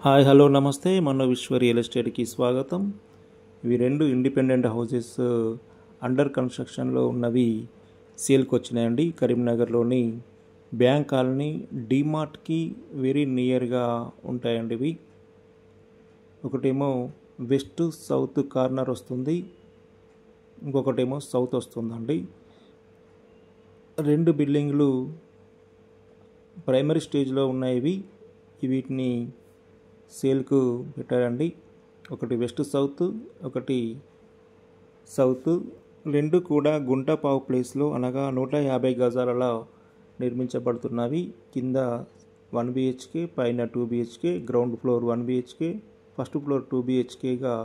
Hi hello నమస్తే మన విశ్వ రియల్ ఎస్టేట్కి స్వాగతం. ఇవి రెండు ఇండిపెండెంట్ హౌసెస్ అండర్ కన్స్ట్రక్షన్లో ఉన్నవి సేల్కి వచ్చినాయండి. కరీంనగర్లోని బ్యాంక్ కాలనీ డీమార్ట్కి వెరీ నియర్గా ఉంటాయండి. ఇవి ఒకటేమో వెస్ట్ సౌత్ కార్నర్ వస్తుంది, ఇంకొకటేమో సౌత్ వస్తుందండి. రెండు బిల్డింగ్లు ప్రైమరీ స్టేజ్లో ఉన్నాయి. వీటిని సేల్కు పెట్టారండి. ఒకటి వెస్ట్ సౌత్, ఒకటి సౌత్. రెండు కూడా గుంటపావు ప్లేస్లో అనగా 150 గజాలలో నిర్మించబడుతున్నవి. కింద 1 BHK, పైన 2 BHK, ground floor 1 BHK, first floor 2 BHKగా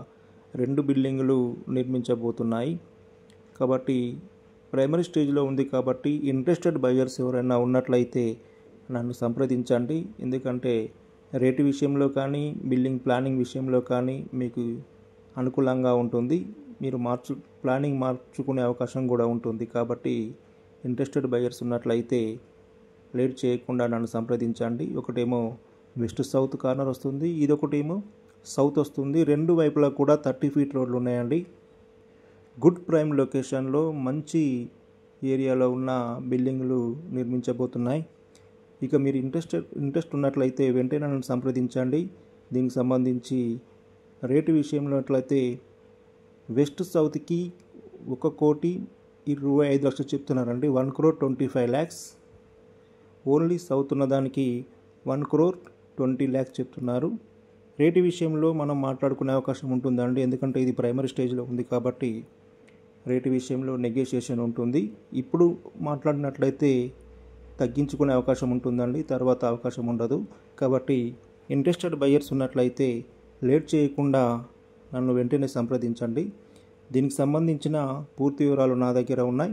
రెండు బిల్డింగులు నిర్మించబోతున్నాయి. కాబట్టి ప్రైమరీ స్టేజ్లో ఉంది కాబట్టి ఇంట్రెస్టెడ్ బయర్స్ ఎవరైనా ఉన్నట్లయితే నన్ను సంప్రదించండి. ఎందుకంటే రేటు విషయంలో కానీ బిల్డింగ్ ప్లానింగ్ విషయంలో కానీ మీకు అనుకూలంగా ఉంటుంది. మీరు ప్లానింగ్ మార్చుకునే అవకాశం కూడా ఉంటుంది. కాబట్టి ఇంట్రెస్టెడ్ బయర్స్ ఉన్నట్లయితే లేట్ చేయకుండా నన్ను సంప్రదించండి. ఒకటేమో వెస్ట్ సౌత్ కార్నర్ వస్తుంది, ఇదొకటేమో సౌత్ వస్తుంది. రెండు వైపులా కూడా 30 ఫీట్ రోడ్లు ఉన్నాయండి. గుడ్ ప్రైమ్ లొకేషన్లో మంచి ఏరియాలో ఉన్న బిల్డింగ్లు నిర్మించబోతున్నాయి. ఇక మీరు ఇంట్రెస్ట్ ఉన్నట్లయితే వెంటనే నన్ను సంప్రదించండి. దీనికి సంబంధించి రేటు విషయంలో అట్లయితే వెస్ట్ సౌత్కి 1,25,00,000 చెప్తున్నారండి. 1,25,00,000. ఓన్లీ సౌత్ ఉన్నదానికి 1,20,00,000 చెప్తున్నారు. రేటు విషయంలో మనం మాట్లాడుకునే అవకాశం ఉంటుందండి. ఎందుకంటే ఇది ప్రైమరీ స్టేజ్లో ఉంది కాబట్టి రేటు విషయంలో నెగోషియేషన్ ఉంటుంది. ఇప్పుడు మాట్లాడినట్లయితే తగ్గించుకునే అవకాశం ఉంటుందండి, తర్వాత అవకాశం ఉండదు. కాబట్టి ఇంట్రెస్టెడ్ బయర్స్ ఉన్నట్లయితే లేట్ చేయకుండా నన్ను వెంటనే సంప్రదించండి. దీనికి సంబంధించిన పూర్తి వివరాలు నా దగ్గర ఉన్నాయి.